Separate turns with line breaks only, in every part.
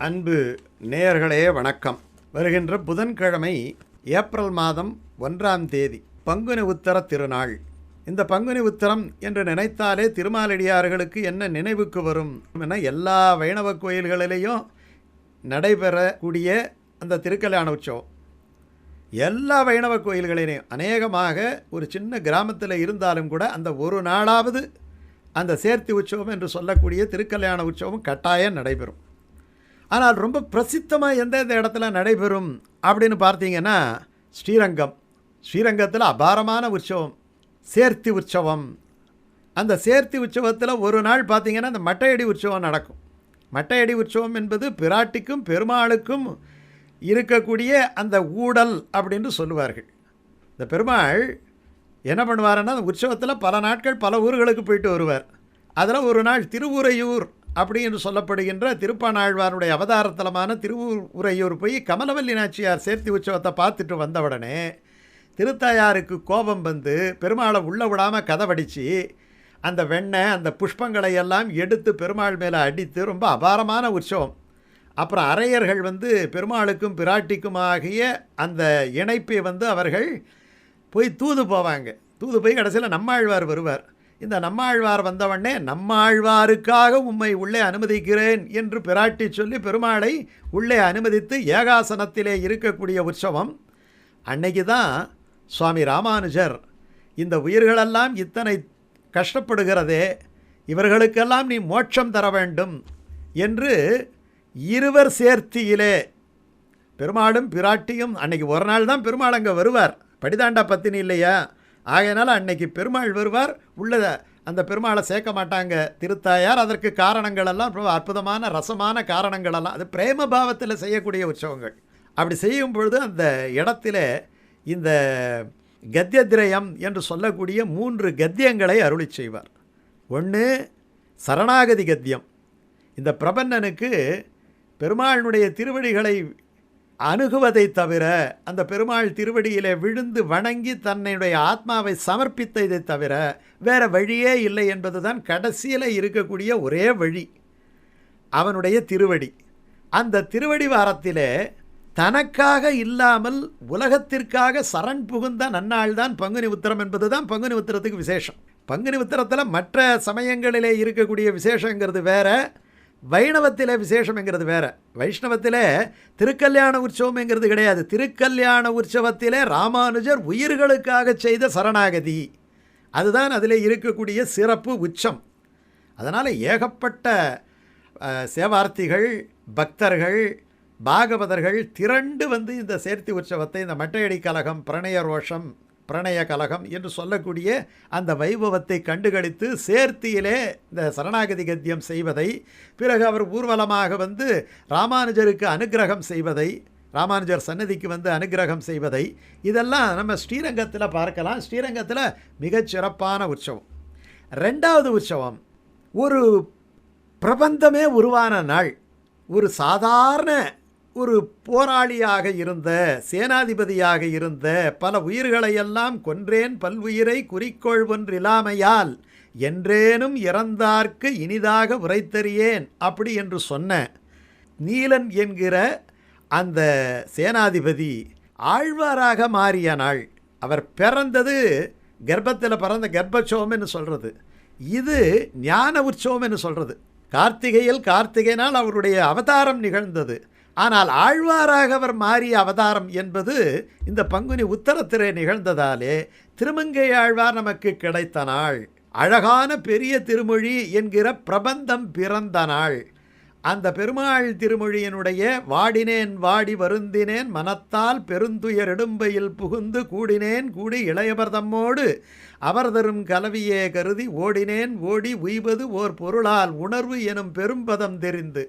அன்பு நேயர்களே வணக்கம். வருகின்ற புதன்கிழமை ஏப்ரல் மாதம் 1ஆம் தேதி பங்குனி உத்தர திருநாள். இந்த பங்குனி உத்தரம் என்று நினைத்தாலே திருமாலடியார்களுக்கு என்ன நினைவுக்கு வரும் என எல்லா வைணவ கோயில்களிலேயும் நடைபெறக்கூடிய அந்த திருக்கல்யாண உற்சவம் எல்லா வைணவ கோயில்களிலேயும் அநேகமாக ஒரு சின்ன கிராமத்தில் இருந்தாலும் கூட அந்த ஒரு நாளாவது அந்த சேர்த்தி உற்சவம் என்று சொல்லக்கூடிய திருக்கல்யாண உற்சவம் கட்டாயம் நடைபெறும். ஆனால் ரொம்ப பிரசித்தமாக எந்தெந்த இடத்துல நடைபெறும் அப்படின்னு பார்த்தீங்கன்னா ஸ்ரீரங்கத்தில் அபாரமான உற்சவம் சேர்த்தி உற்சவம். அந்த சேர்த்தி உற்சவத்தில் ஒரு நாள் பார்த்திங்கன்னா அந்த மட்டையடி உற்சவம் நடக்கும். மட்டையடி உற்சவம் என்பது பிராட்டிக்கும் பெருமாளுக்கும் இருக்கக்கூடிய அந்த ஊடல் அப்படின்னு சொல்லுவார்கள். இந்த பெருமாள் என்ன பண்ணுவாருன்னா அந்த உற்சவத்தில் பல நாட்கள் பல ஊர்களுக்கு போயிட்டு வருவார். அதில் ஒரு நாள் திருவுறையூர் அப்படி என்று சொல்லப்படுகின்ற திருப்பாணாழ்வாருடைய அவதாரத்தலமான திருவுறையூர் போய் கமலவல்லி நாச்சியார் சேர்த்தி உற்சவத்தை பார்த்துட்டு வந்தவுடனே திருத்தாயாருக்கு கோபம் வந்து பெருமாளை உள்ளே விடாமல் கதவடித்து அந்த வெண்ணெய் அந்த புஷ்பங்களை எல்லாம் எடுத்து பெருமாள் மேலே அடித்து ரொம்ப அபாரமான உற்சவம். அப்புறம் அரையர்கள் வந்து பெருமாளுக்கும் பிராட்டிக்குமாகிய அந்த இணைப்பை வந்து அவர்கள் போய் தூது போவாங்க. தூது போய் கடைசியில் நம்மாழ்வார் வருவார். இந்த நம்மாழ்வார் வந்தவொடனே நம்மாழ்வாருக்காக உம்மை உள்ளே அனுமதிக்கிறேன் என்று பிராட்டி சொல்லி பெருமாளை உள்ளே அனுமதித்து ஏகாசனத்திலே இருக்கக்கூடிய உற்சவம். அன்னைக்கு தான் சுவாமி ராமானுஜர் இந்த உயிர்களெல்லாம் இத்தனை கஷ்டப்படுகிறதே, இவர்களுக்கெல்லாம் நீ மோட்சம் தர வேண்டும் என்று இருவர் சேர்த்தியிலே பெருமாளும் பிராட்டியும் அன்னைக்கு ஒரு நாள் தான் பெருமாள் அங்கே வருவார். படிதாண்டா பத்தினி இல்லையா, ஆகையினால அன்னைக்கு பெருமாள் வருவார். உள்ள அந்த பெருமாளை சேர்க்க மாட்டாங்க திருத்தாயார். அதற்கு காரணங்களெல்லாம் ரொம்ப அற்புதமான ரசமான காரணங்களெல்லாம் அது பிரேம பாவத்தில் செய்யக்கூடிய உற்சவங்கள். அப்படி செய்யும் பொழுது அந்த இடத்துல இந்த கத்தியத்ரயம் என்று சொல்லக்கூடிய 3 கத்தியங்களை அருளி செய்வார். ஒன்று சரணாகதி கத்தியம். இந்த பிரபன்னனுக்கு பெருமாளுடைய திருவடிகளை அணுகுவதை தவிர அந்த பெருமாள் திருவடியிலே விழுந்து வணங்கி தன்னுடைய ஆத்மாவை சமர்ப்பித்ததை தவிர வேறு வழியே இல்லை என்பது தான் கடைசியில் இருக்கக்கூடிய ஒரே வழி அவனுடைய திருவடி. அந்த திருவடி வாரத்திலே தனக்காக இல்லாமல் உலகத்திற்காக சரண் புகுந்த நன்னாள் தான் பங்குனி உத்திரம் என்பது தான் பங்குனி உத்திரத்துக்கு விசேஷம். பங்குனி உத்திரத்தில் மற்ற சமயங்களிலே இருக்கக்கூடிய விசேஷங்கிறது வேறு, வைணவத்தில் விசேஷம்ங்கிறது வேறு. வைஷ்ணவத்தில் திருக்கல்யாண உற்சவம்ங்கிறது கிடையாது. திருக்கல்யாண உற்சவத்திலே ராமானுஜர் உயிர்களுக்காக செய்த சரணாகதி அதுதான் அதில் இருக்கக்கூடிய சிறப்பு உச்சம். அதனால் ஏகப்பட்ட சேவார்த்திகள் பக்தர்கள் பாகவதர்கள் திரண்டு வந்து இந்த சேர்த்தி உற்சவத்தை இந்த மட்டையடி கலகம் பிரணய ரோஷம் பிரணய கலகம் என்று சொல்லக்கூடிய அந்த வைபவத்தை கண்டுகளித்து சேர்த்தியிலே இந்த சரணாகதி கத்தியம் செய்வதை, பிறகு அவர் ஊர்வலமாக வந்து ராமானுஜருக்கு அனுக்கிரகம் செய்வதை, ராமானுஜர் சன்னதிக்கு வந்து அனுக்கிரகம் செய்வதை இதெல்லாம் நம்ம ஸ்ரீரங்கத்தில் பார்க்கலாம். ஸ்ரீரங்கத்தில் மிகச்சிறப்பான உற்சவம். 2வது உற்சவம் ஒரு பிரபந்தமே உருவான நாள். ஒரு சாதாரண ஒரு போராளியாக இருந்த சேனாதிபதியாக இருந்த பல உயிர்களையெல்லாம் கொன்றேன் பல்வுயிரை குறிக்கோள் ஒன்றில்லாமையால் என்றேனும் இறந்தார்க்கு இனிதாக உரைத்தறியேன் அப்படி என்று சொன்ன நீலன் என்கிற அந்த சேனாதிபதி ஆழ்வாராக மாறிய நாள். அவர் பிறந்தது கர்ப்பத்தில் பிறந்த கர்ப்போற்சவம் என்று சொல்கிறது. இது ஞான உற்சவம் என்று சொல்கிறது. கார்த்திகை நாள் அவருடைய அவதாரம் நிகழ்ந்தது. ஆனால் ஆழ்வாராக அவர் மாறிய அவதாரம் என்பது இந்த பங்குனி உத்தரத்திலே நிகழ்ந்ததாலே திருமங்கை ஆழ்வார் நமக்கு கிடைத்த நாள். அழகான பெரிய திருமொழி என்கிற பிரபந்தம் பிறந்த நாள். அந்த பெருமாள் திருமொழியினுடைய வாடினேன் வாடி வருந்தினேன் மனத்தால் பெருந்துயர் இடும்பையில் புகுந்து கூடினேன் கூடி இளையவர் தம்மோடு அவர் தரும் கலவியே கருதி ஓடினேன் ஓடி உய்வது ஓர் பொருளால் உணர்வு எனும் பெரும்பதம் தெரிந்து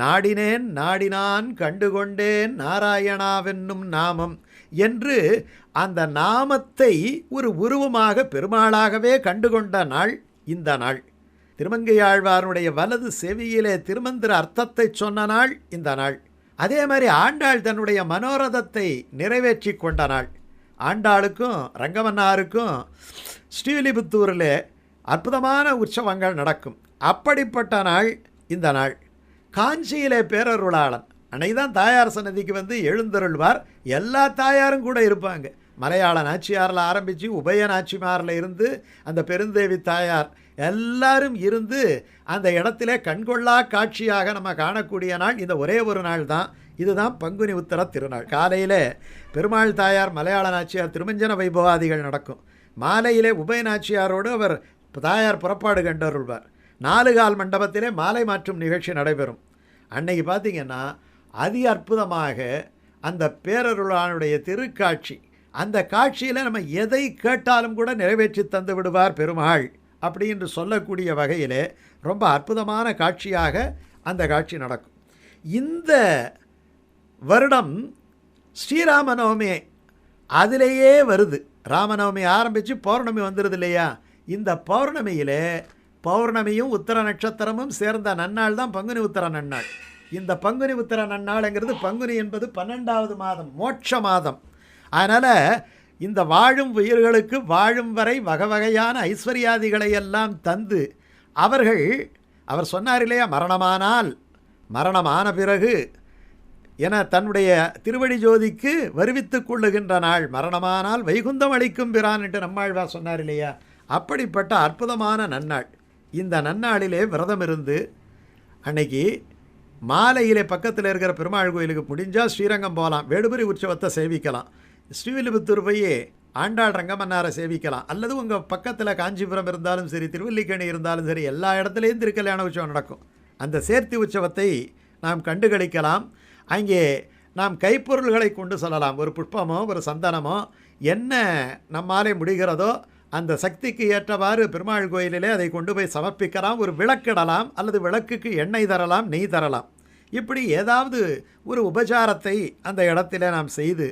நாடினேன் நாடினான் கண்டுகொண்டேன் நாராயணாவென்னும் நாமம் என்று அந்த நாமத்தை ஒரு உருவமாக பெருமாளாகவே கண்டுகொண்ட நாள் இந்த நாள். திருமங்கையாழ்வாருடைய வலது செவியிலே திருமந்திர அர்த்தத்தை சொன்ன நாள் இந்த நாள். அதே மாதிரி ஆண்டாள் தன்னுடைய மனோரதத்தை நிறைவேற்றி கொண்ட நாள். ஆண்டாளுக்கும் ரங்கமன்னாருக்கும் ஸ்ரீவில்லிபுத்தூரில் அற்புதமான உற்சவங்கள் நடக்கும். அப்படிப்பட்ட நாள் இந்த நாள். காஞ்சியிலே பேரருளாளன் அன்னைக்கு தான் தாயார் சன்னதிக்கு வந்து எழுந்தருள்வார். எல்லா தாயாரும் கூட இருப்பாங்க. மலையாள நாச்சியாரில் ஆரம்பித்து உபய நாச்சிமாரில் இருந்து அந்த பெருந்தேவி தாயார் எல்லாரும் இருந்து அந்த இடத்துல கண்கொள்ளா காட்சியாக நம்ம காணக்கூடிய நாள் இந்த ஒரே ஒரு நாள் தான். இதுதான் பங்குனி உத்தர திருநாள். காலையில் பெருமாள் தாயார் மலையாள நாச்சியார் திருமஞ்சன வைபவாதிகள் நடக்கும். மாலையிலே உபய நாச்சியாரோடு அவர் தாயார் புறப்பாடு கண்டருள்வார். 4 கால் மண்டபத்திலே மாலை மாற்றும் நிகழ்ச்சி நடைபெறும். அன்னைக்கு பார்த்திங்கன்னா அதி அற்புதமாக அந்த பேரருளானுடைய திருக்காட்சி, அந்த காட்சியில் நம்ம எதை கேட்டாலும் கூட நிறைவேற்றி தந்து விடுவார் பெருமாள் அப்படின்னு சொல்லக்கூடிய வகையிலே ரொம்ப அற்புதமான காட்சியாக அந்த காட்சி நடக்கும். இந்த வருடம் ஸ்ரீராமநவமி அதிலேயே வருது. ராமநவமி ஆரம்பித்து பௌர்ணமி வந்துடுது இல்லையா? இந்த பௌர்ணமியிலே பௌர்ணமியும் உத்தர நட்சத்திரமும் சேர்ந்த நன்னாள் தான் பங்குனி உத்தர நன்னாள். இந்த பங்குனி உத்தர நன்னாளுங்கிறது, பங்குனி என்பது 12வது மாதம், மோட்ச மாதம். அதனால் இந்த வாழும் உயிர்களுக்கு வாழும் வரை வகை வகையான ஐஸ்வர்யாதிகளை எல்லாம் தந்து அவர் சொன்னார் இல்லையா, மரணமான பிறகு என தன்னுடைய திருவடி ஜோதிக்கு வருவித்து கொள்ளுகின்ற நாள், மரணமானால் வைகுந்தம் அளிக்கும் பிரான் என்று நம்மாழ்வார் சொன்னார் இல்லையா? அப்படிப்பட்ட அற்புதமான நன்னாள். இந்த நன்னாளிலே விரதம் இருந்து அன்னைக்கு மாலையிலே பக்கத்தில் இருக்கிற பெருமாள் கோயிலுக்கு முடிஞ்சால் ஸ்ரீரங்கம் போகலாம், வேடுபுரி உற்சவத்தை சேவிக்கலாம். ஸ்ரீவில்லிபுத்தூர் போய் ஆண்டாள் ரங்கமன்னாரை சேவிக்கலாம். அல்லது உங்கள் பக்கத்தில் காஞ்சிபுரம் இருந்தாலும் சரி, திருவல்லிக்கேணி இருந்தாலும் சரி, எல்லா இடத்துலையும் திருக்கல்யாண உற்சவம் நடக்கும். அந்த சேர்த்தி உற்சவத்தை நாம் கண்டுகளிக்கலாம். அங்கே நாம் கைப்பொருள்களை கொண்டு செல்லலாம். ஒரு புஷ்பமோ ஒரு சந்தனமோ என்ன நம்மாலே முடிகிறதோ அந்த சக்திக்கு ஏற்றவாறு பெருமாள் கோயிலிலே அதை கொண்டு போய் சமர்ப்பிக்கலாம். ஒரு விளக்கிடலாம், அல்லது விளக்குக்கு எண்ணெய் தரலாம், நெய் தரலாம். இப்படி ஏதாவது ஒரு உபசாரத்தை அந்த இடத்திலே நாம் செய்து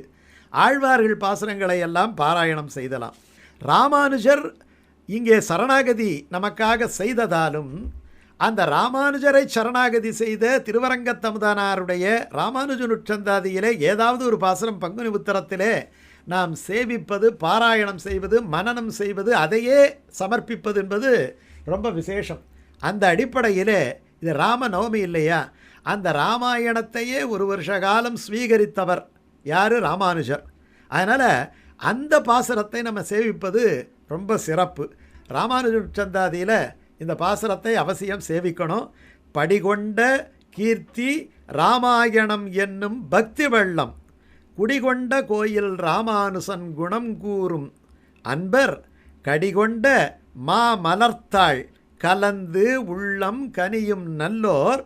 ஆழ்வார்கள் பாசுரங்களை எல்லாம் பாராயணம் செய்தலாம். ராமானுஜர் இங்கே சரணாகதி நமக்காக செய்ததாலும் அந்த ராமானுஜரை சரணாகதி செய்த திருவரங்கத்தமுதனாருடைய ராமானுஜனுச்சந்தாதியிலே ஏதாவது ஒரு பாசுரம் பங்குனி உத்தரத்திலே நாம் சேவிப்பது, பாராயணம் செய்வது, மனனம் செய்வது, அதையே சமர்ப்பிப்பது என்பது ரொம்ப விசேஷம். அந்த அடிப்படையிலே இது ராமநவமி இல்லையா? அந்த ராமாயணத்தையே ஒரு வருஷ காலம் ஸ்வீகரித்தவர் யார்? ராமானுஜர். அதனால் அந்த பாசுரத்தை நம்ம சேவிப்பது ரொம்ப சிறப்பு. ராமானுஜனுச்சந்தாதியில் இந்த பாசுரத்தை அவசியம் சேவிக்கணும். படிகொண்ட கீர்த்தி ராமாயணம் என்னும் பக்தி வெள்ளம், குடிகொண்ட கோயில் ராமானுசன் குணம் கூறும் அன்பர், கடிகொண்ட மா மலர்த்தாள் கலந்து உள்ளம் கனியும் நல்லோர்,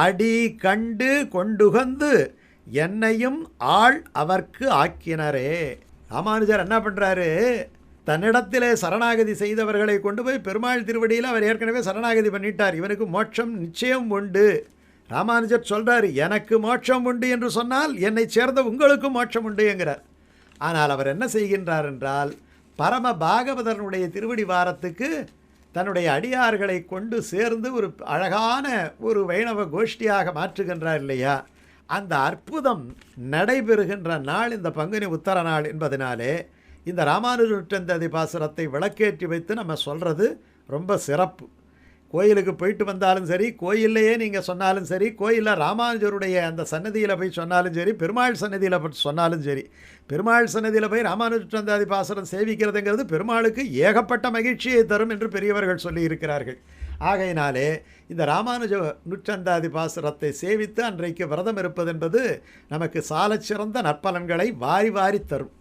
அடி கண்டு கொண்டுகந்து என்னையும் ஆள் அவர்க்கு ஆக்கினரே. ராமானுஜர் என்ன பண்ணுறாரு? தன்னிடத்திலே சரணாகதி செய்தவர்களை கொண்டு போய் பெருமாள் திருவடியில் அவர் ஏற்கனவே சரணாகதி பண்ணிட்டார். இவனுக்கு மோட்சம் நிச்சயம் உண்டு. ராமானுஜர் சொல்கிறார், எனக்கு மோட்சம் உண்டு என்று சொன்னால் என்னை சேர்ந்த உங்களுக்கும் மோட்சம் உண்டு என்கிறார். ஆனால் அவர் என்ன செய்கின்றார் என்றால், பரம பாகவதனுடைய திருவடி வாரத்துக்கு தன்னுடைய அடியார்களை கொண்டு சேர்ந்து ஒரு அழகான ஒரு வைணவ கோஷ்டியாக மாற்றுகின்றார் இல்லையா? அந்த அற்புதம் நடைபெறுகின்ற நாள் இந்த பங்குனி உத்தர நாள் என்பதனாலே இந்த ராமானுஜனுச்சந்தாதி பாசுரத்தை விளக்கேற்றி வைத்து நம்ம சொல்கிறது ரொம்ப சிறப்பு. கோயிலுக்கு போயிட்டு வந்தாலும் சரி, கோயில்லையே நீங்கள் சொன்னாலும் சரி, கோயிலில் ராமானுஜருடைய அந்த சன்னதியில் போய் சொன்னாலும் சரி, பெருமாள் சன்னதியில் சொன்னாலும் சரி, பெருமாள் சன்னதியில் போய் ராமானுஜனுச்சந்தாதி பாசுரம் சேவிக்கிறதுங்கிறது பெருமாளுக்கு ஏகப்பட்ட மகிழ்ச்சியை தரும் என்று பெரியவர்கள் சொல்லியிருக்கிறார்கள். ஆகையினாலே இந்த ராமானுஜனுச்சந்தாதி பாசுரத்தை சேவித்து அன்றைக்கு விரதம் இருப்பது என்பது நமக்கு சாலச்சிறந்த நற்பலன்களை வாரி வாரி தரும்.